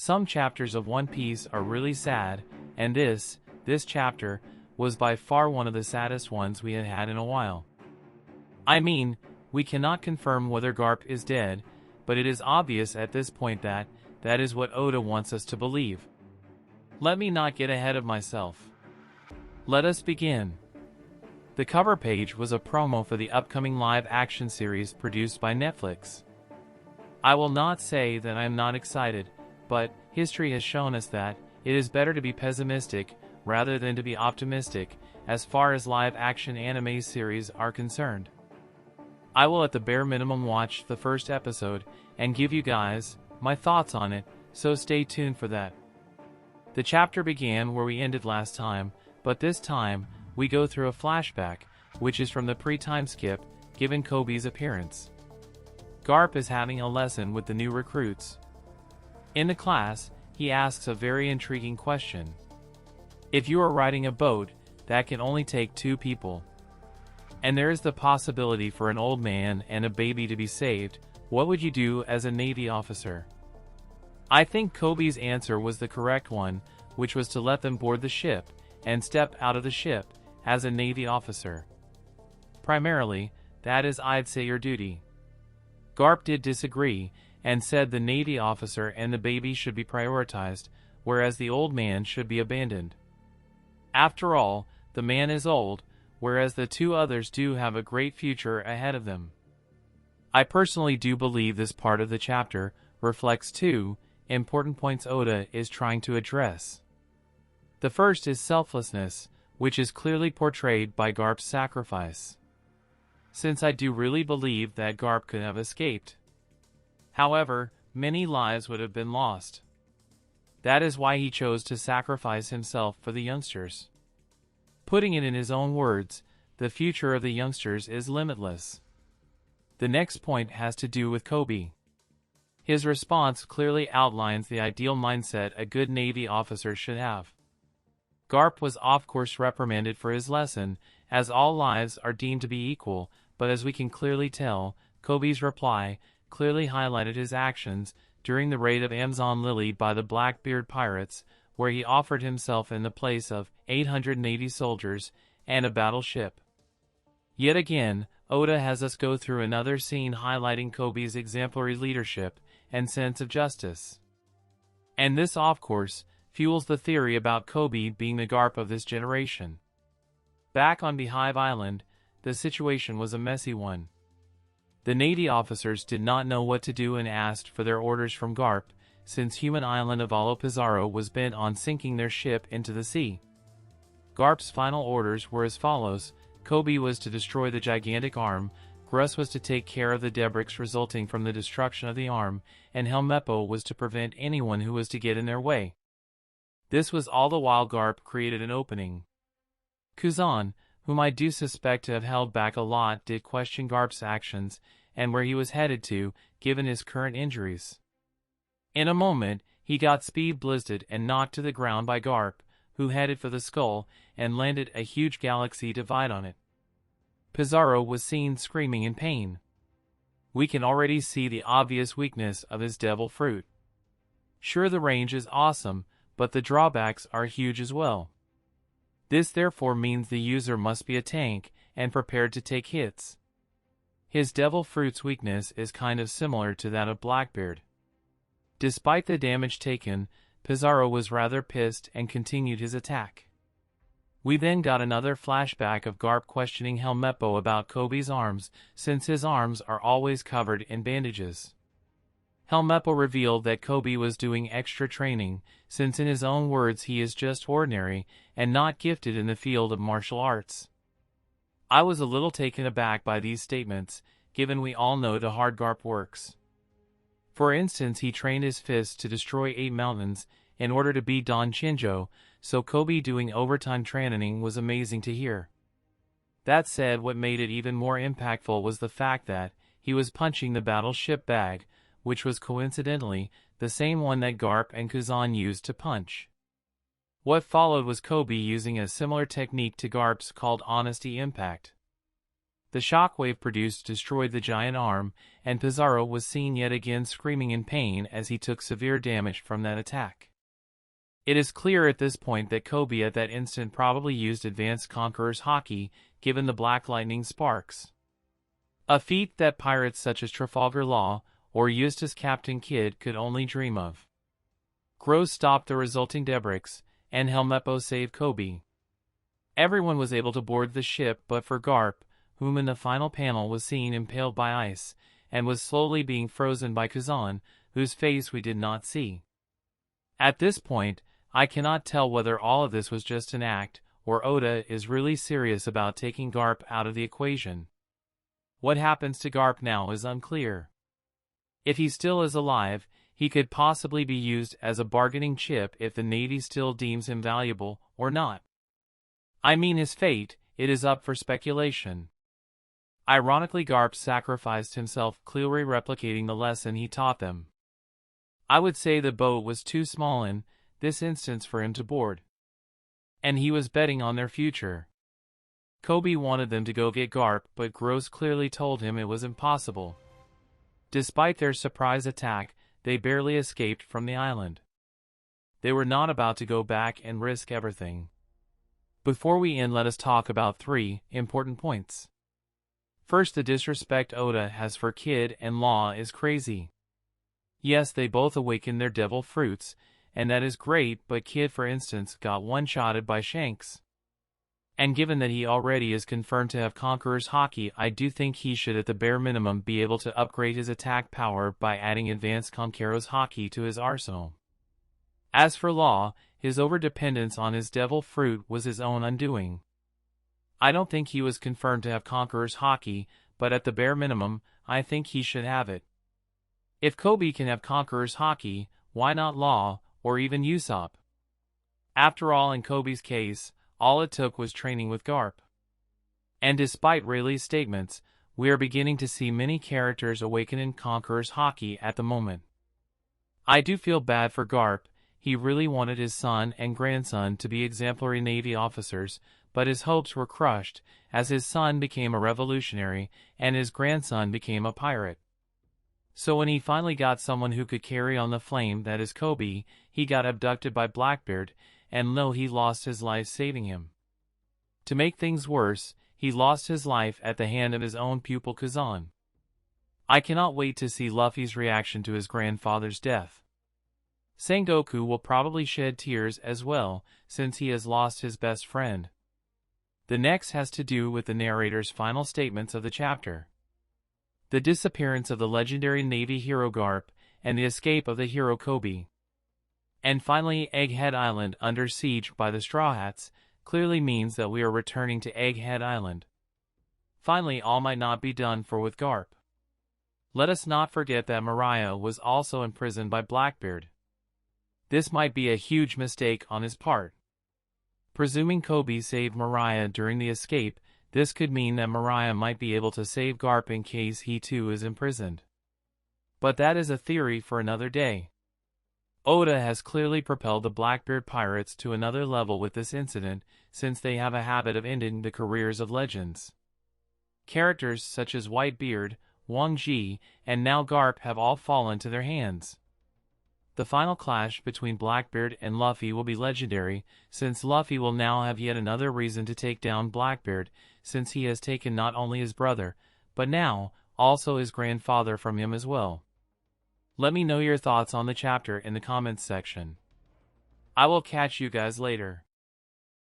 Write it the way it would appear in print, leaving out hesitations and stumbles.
Some chapters of One Piece are really sad, and this chapter, was by far one of the saddest ones we had had in a while. I mean, we cannot confirm whether Garp is dead, but it is obvious at this point that is what Oda wants us to believe. Let me not get ahead of myself. Let us begin. The cover page was a promo for the upcoming live-action series produced by Netflix. I will not say that I am not excited, but history has shown us that it is better to be pessimistic rather than to be optimistic as far as live-action anime series are concerned. I will at the bare minimum watch the first episode and give you guys my thoughts on it, so stay tuned for that. The chapter began where we ended last time, but this time, we go through a flashback, which is from the pre-time skip, given Coby's appearance. Garp is having a lesson with the new recruits. In the class, he asks a very intriguing question. If you are riding a boat, that can only take 2 people, and there is the possibility for an old man and a baby to be saved, what would you do as a Navy officer? I think Coby's answer was the correct one, which was to let them board the ship, and step out of the ship, as a Navy officer. Primarily, that is I'd say your duty. Garp did disagree, and said the Navy officer and the baby should be prioritized, whereas the old man should be abandoned. After all, the man is old, whereas the 2 others do have a great future ahead of them. I personally do believe this part of the chapter reflects 2 important points Oda is trying to address. The first is selflessness, which is clearly portrayed by Garp's sacrifice. Since I do really believe that Garp could have escaped. However, many lives would have been lost. That is why he chose to sacrifice himself for the youngsters. Putting it in his own words, the future of the youngsters is limitless. The next point has to do with Coby. His response clearly outlines the ideal mindset a good Navy officer should have. Garp was of course reprimanded for his lesson, as all lives are deemed to be equal, but as we can clearly tell, Coby's reply clearly highlighted his actions during the raid of Amazon Lily by the Blackbeard pirates, where he offered himself in the place of 880 soldiers and a battleship. Yet again, Oda has us go through another scene highlighting Coby's exemplary leadership and sense of justice. And this, of course, fuels the theory about Coby being the Garp of this generation. Back on Beehive Island, the situation was a messy one. The Navy officers did not know what to do and asked for their orders from Garp, since human island of Alo Pizarro was bent on sinking their ship into the sea. Garp's final orders were as follows: Coby was to destroy the gigantic arm, Gruss was to take care of the debris resulting from the destruction of the arm, and Helmeppo was to prevent anyone who was to get in their way. This was all the while Garp created an opening. Kuzan, whom I do suspect to have held back a lot, did question Garp's actions and where he was headed to, given his current injuries. In a moment, he got speed blizzed and knocked to the ground by Garp, who headed for the skull and landed a huge galaxy divide on it. Pizarro was seen screaming in pain. We can already see the obvious weakness of his devil fruit. Sure, the range is awesome, but the drawbacks are huge as well. This therefore means the user must be a tank and prepared to take hits. His devil fruit's weakness is kind of similar to that of Blackbeard. Despite the damage taken, Pizarro was rather pissed and continued his attack. We then got another flashback of Garp questioning Helmeppo about Coby's arms, since his arms are always covered in bandages. Helmeppo revealed that Coby was doing extra training, since in his own words he is just ordinary and not gifted in the field of martial arts. I was a little taken aback by these statements, given we all know how hard Garp works. For instance, he trained his fists to destroy 8 mountains in order to beat Don Chinjo, so Coby doing overtime training was amazing to hear. That said, what made it even more impactful was the fact that he was punching the battleship bag, which was coincidentally the same one that Garp and Kuzan used to punch. What followed was Coby using a similar technique to Garp's called Honesty Impact. The shockwave produced destroyed the giant arm, and Pizarro was seen yet again screaming in pain as he took severe damage from that attack. It is clear at this point that Coby at that instant probably used advanced Conqueror's Haki, given the black lightning sparks. A feat that pirates such as Trafalgar Law or Eustace Captain Kidd could only dream of. Gross stopped the resulting debris, and Helmeppo saved Coby. Everyone was able to board the ship but for Garp, whom in the final panel was seen impaled by ice, and was slowly being frozen by Kazan, whose face we did not see. At this point, I cannot tell whether all of this was just an act, or Oda is really serious about taking Garp out of the equation. What happens to Garp now is unclear. If he still is alive, he could possibly be used as a bargaining chip if the Navy still deems him valuable, or not. I mean his fate, it is up for speculation. Ironically, Garp sacrificed himself, clearly replicating the lesson he taught them. I would say the boat was too small in this instance for him to board. And he was betting on their future. Coby wanted them to go get Garp, but Gross clearly told him it was impossible. Despite their surprise attack, they barely escaped from the island. They were not about to go back and risk everything. Before we end, let us talk about 3 important points. First, the disrespect Oda has for Kidd and Law is crazy. Yes, they both awakened their devil fruits, and that is great, but Kidd, for instance, got one-shotted by Shanks. And given that he already is confirmed to have Conqueror's Haki, I do think he should at the bare minimum be able to upgrade his attack power by adding advanced Conqueror's Haki to his arsenal. As for Law, his overdependence on his devil fruit was his own undoing. I don't think he was confirmed to have Conqueror's Haki, but at the bare minimum, I think he should have it. If Coby can have Conqueror's Haki, why not Law, or even Usopp? After all, in Coby's case, all it took was training with Garp. And despite Rayleigh's statements, we are beginning to see many characters awaken in Conqueror's Haki at the moment. I do feel bad for Garp. He really wanted his son and grandson to be exemplary Navy officers, but his hopes were crushed, as his son became a revolutionary, and his grandson became a pirate. So when he finally got someone who could carry on the flame that is Coby, he got abducted by Blackbeard, and he lost his life saving him. To make things worse, he lost his life at the hand of his own pupil Kazan. I cannot wait to see Luffy's reaction to his grandfather's death. Sengoku will probably shed tears as well, since he has lost his best friend. The next has to do with the narrator's final statements of the chapter. The disappearance of the legendary Navy hero Garp, and the escape of the hero Coby. And finally, Egghead Island under siege by the Straw Hats, clearly means that we are returning to Egghead Island. Finally, all might not be done for with Garp. Let us not forget that Mariah was also imprisoned by Blackbeard. This might be a huge mistake on his part. Presuming Coby saved Mariah during the escape, this could mean that Mariah might be able to save Garp in case he too is imprisoned. But that is a theory for another day. Oda has clearly propelled the Blackbeard pirates to another level with this incident, since they have a habit of ending the careers of legends. Characters such as Whitebeard, Wang Ji, and now Garp have all fallen to their hands. The final clash between Blackbeard and Luffy will be legendary, since Luffy will now have yet another reason to take down Blackbeard, since he has taken not only his brother, but now, also his grandfather from him as well. Let me know your thoughts on the chapter in the comments section. I will catch you guys later.